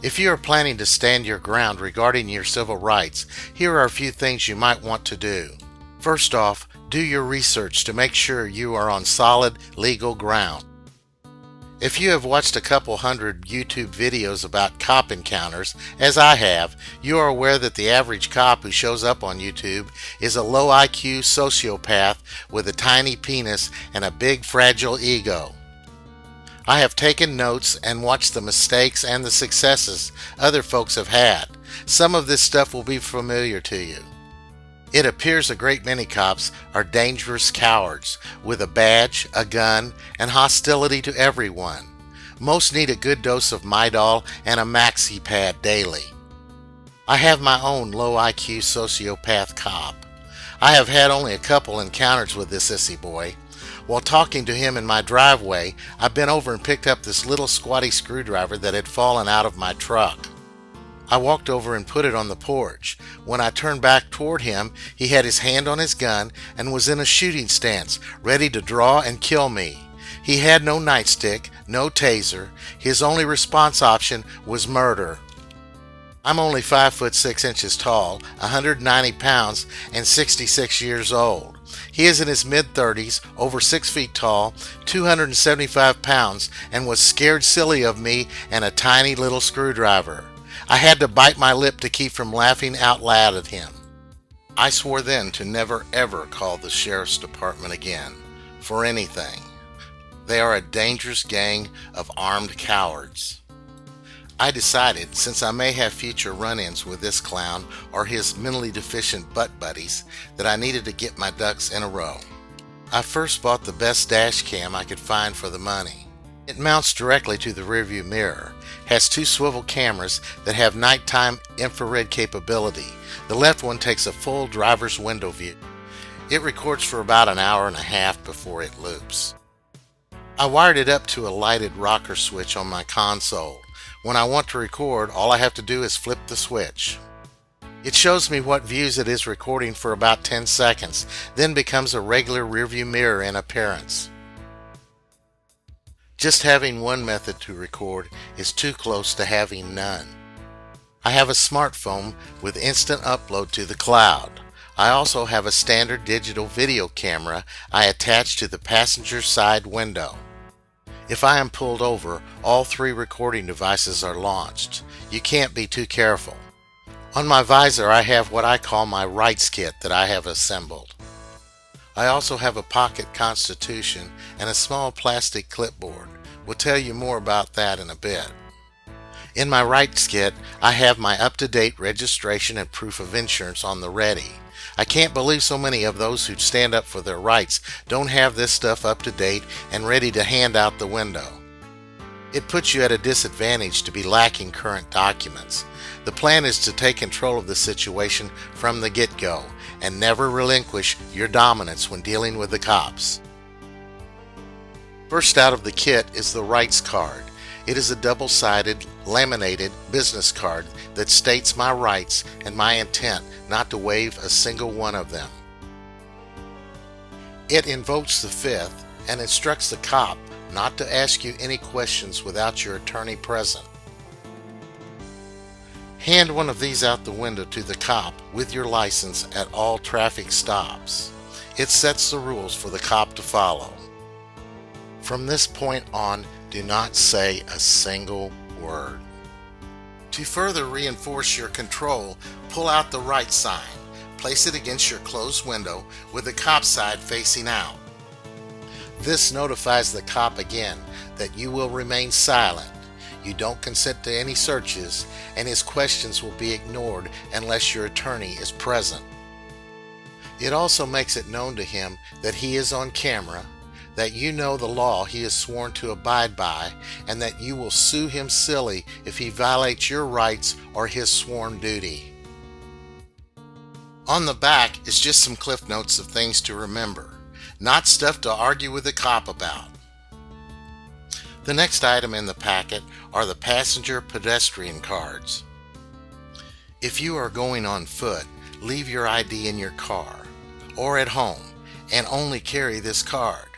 If you are planning to stand your ground regarding your civil rights, here are a few things you might want to do. First off, do your research to make sure you are on solid legal ground. If you have watched a couple hundred YouTube videos about cop encounters, as I have, you are aware that the average cop who shows up on YouTube is a low IQ sociopath with a tiny penis and a big fragile ego. I have taken notes and watched the mistakes and the successes other folks have had. Some of this stuff will be familiar to you. It appears a great many cops are dangerous cowards with a badge, a gun, and hostility to everyone. Most need a good dose of Midol and a maxi pad daily. I have my own low IQ sociopath cop. I have had only a couple encounters with this sissy boy. While talking to him in my driveway, I bent over and picked up this little squatty screwdriver that had fallen out of my truck. I walked over and put it on the porch. When I turned back toward him, he had his hand on his gun and was in a shooting stance, ready to draw and kill me. He had no nightstick, no taser. His only response option was murder. I'm only 5'6" tall, 190 pounds, and 66 years old. He is in his mid-30s, over 6 feet tall, 275 pounds, and was scared silly of me and a tiny little screwdriver. I had to bite my lip to keep from laughing out loud at him. I swore then to never ever call the sheriff's department again, for anything. They are a dangerous gang of armed cowards. I decided, since I may have future run-ins with this clown or his mentally deficient butt buddies, that I needed to get my ducks in a row. I first bought the best dash cam I could find for the money. It mounts directly to the rearview mirror, has 2 swivel cameras that have nighttime infrared capability. The left one takes a full driver's window view. It records for about an hour and a half before it loops. I wired it up to a lighted rocker switch on my console. When I want to record, all I have to do is flip the switch. It shows me what views it is recording for about 10 seconds, then becomes a regular rearview mirror in appearance. Just having one method to record is too close to having none. I have a smartphone with instant upload to the cloud. I also have a standard digital video camera I attach to the passenger side window. If I am pulled over, all 3 recording devices are launched. You can't be too careful. On my visor I have what I call my rights kit that I have assembled. I also have a pocket constitution and a small plastic clipboard. We'll tell you more about that in a bit. In my rights kit, I have my up-to-date registration and proof of insurance on the ready. I can't believe so many of those who stand up for their rights don't have this stuff up to date and ready to hand out the window. It puts you at a disadvantage to be lacking current documents. The plan is to take control of the situation from the get-go and never relinquish your dominance when dealing with the cops. First out of the kit is the rights card. It is a double-sided, laminated business card that states my rights and my intent not to waive a single one of them. It invokes the 5th and instructs the cop not to ask you any questions without your attorney present. Hand one of these out the window to the cop with your license at all traffic stops. It sets the rules for the cop to follow. From this point on, do not say a single word. To further reinforce your control, pull out the right sign. Place it against your closed window with the cop side facing out. This notifies the cop again that you will remain silent. You don't consent to any searches, and his questions will be ignored unless your attorney is present. It also makes it known to him that he is on camera, that you know the law he is sworn to abide by, and that you will sue him silly if he violates your rights or his sworn duty. On the back is just some cliff notes of things to remember, not stuff to argue with the cop about. The next item in the packet are the passenger pedestrian cards. If you are going on foot, leave your ID in your car or at home and only carry this card.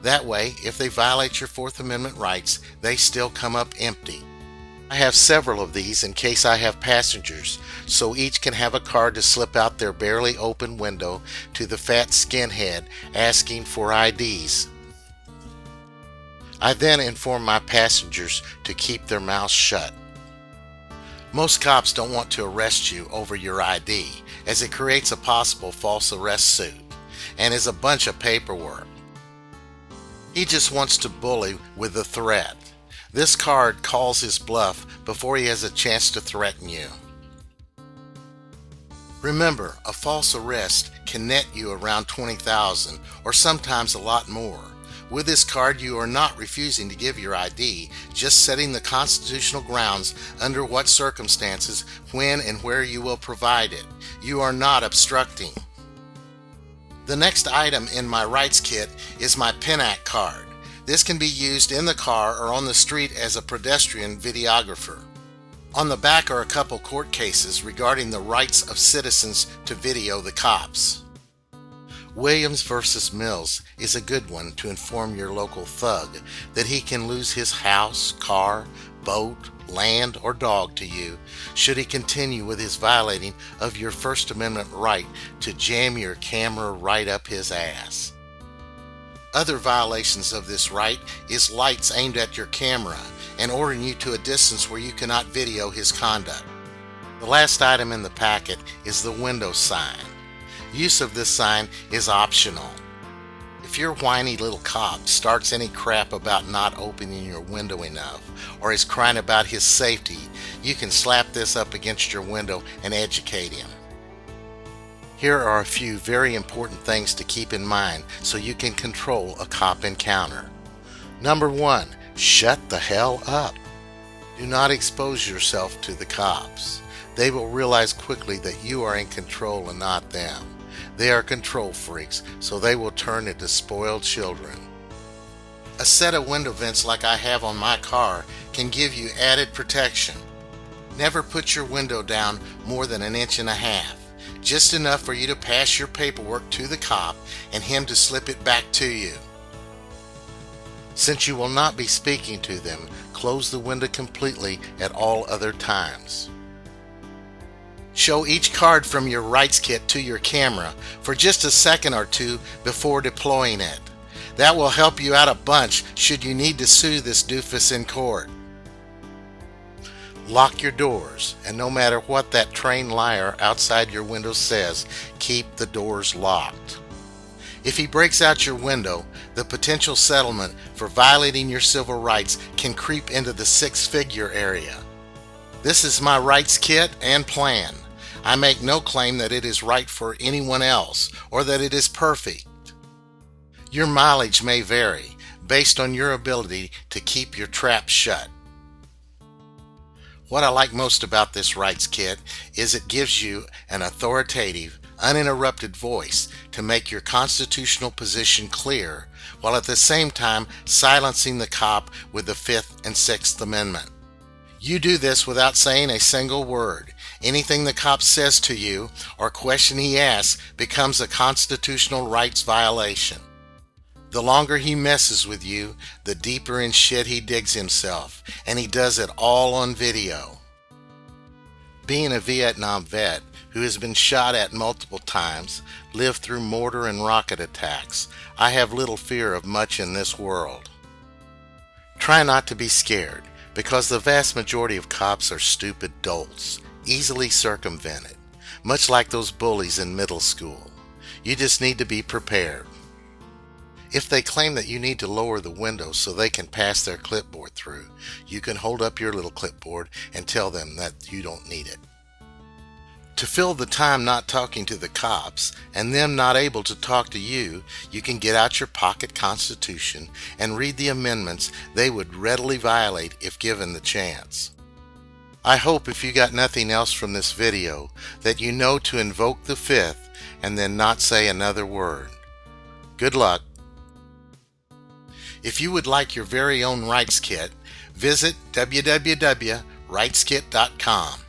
That way, if they violate your Fourth Amendment rights, they still come up empty. I have several of these in case I have passengers, so each can have a card to slip out their barely open window to the fat skinhead asking for IDs. I then inform my passengers to keep their mouths shut. Most cops don't want to arrest you over your ID, as it creates a possible false arrest suit and is a bunch of paperwork. He just wants to bully with a threat. This card calls his bluff before he has a chance to threaten you. Remember, a false arrest can net you around $20,000 or sometimes a lot more. With this card, you are not refusing to give your ID, just setting the constitutional grounds under what circumstances, when, and where you will provide it. You are not obstructing. The next item in my rights kit is my PIN-ACT card. This can be used in the car or on the street as a pedestrian videographer. On the back are a couple court cases regarding the rights of citizens to video the cops. Williams versus Mills is a good one to inform your local thug that he can lose his house, car, boat, land, or dog to you should he continue with his violating of your First Amendment right to jam your camera right up his ass. Other violations of this right is lights aimed at your camera and ordering you to a distance where you cannot video his conduct. The last item in the packet is the window sign. Use of this sign is optional. If your whiny little cop starts any crap about not opening your window enough or is crying about his safety, you can slap this up against your window and educate him. Here are a few very important things to keep in mind so you can control a cop encounter. Number 1, shut the hell up. Do not expose yourself to the cops. They will realize quickly that you are in control and not them. They are control freaks, so they will turn into spoiled children. A set of window vents like I have on my car can give you added protection. Never put your window down more than 1.5 inches. Just enough for you to pass your paperwork to the cop and him to slip it back to you. Since you will not be speaking to them, close the window completely at all other times. Show each card from your rights kit to your camera for just a second or two before deploying it. That will help you out a bunch should you need to sue this doofus in court. Lock your doors, and no matter what that trained liar outside your window says, keep the doors locked. If he breaks out your window, the potential settlement for violating your civil rights can creep into the 6-figure area. This is my rights kit and plan. I make no claim that it is right for anyone else or that it is perfect. Your mileage may vary based on your ability to keep your trap shut. What I like most about this rights kit is it gives you an authoritative, uninterrupted voice to make your constitutional position clear, while at the same time silencing the cop with the 5th and 6th Amendment. You do this without saying a single word. Anything the cop says to you or question he asks becomes a constitutional rights violation. The longer he messes with you, the deeper in shit he digs himself, and he does it all on video. Being a Vietnam vet who has been shot at multiple times, lived through mortar and rocket attacks, I have little fear of much in this world. Try not to be scared, because the vast majority of cops are stupid dolts, easily circumvented, much like those bullies in middle school. You just need to be prepared. If they claim that you need to lower the window so they can pass their clipboard through, you can hold up your little clipboard and tell them that you don't need it. To fill the time not talking to the cops and them not able to talk to you, you can get out your pocket constitution and read the amendments they would readily violate if given the chance. I hope if you got nothing else from this video that you know to invoke the 5th and then not say another word. Good luck. If you would like your very own rights kit, visit www.rightskit.com.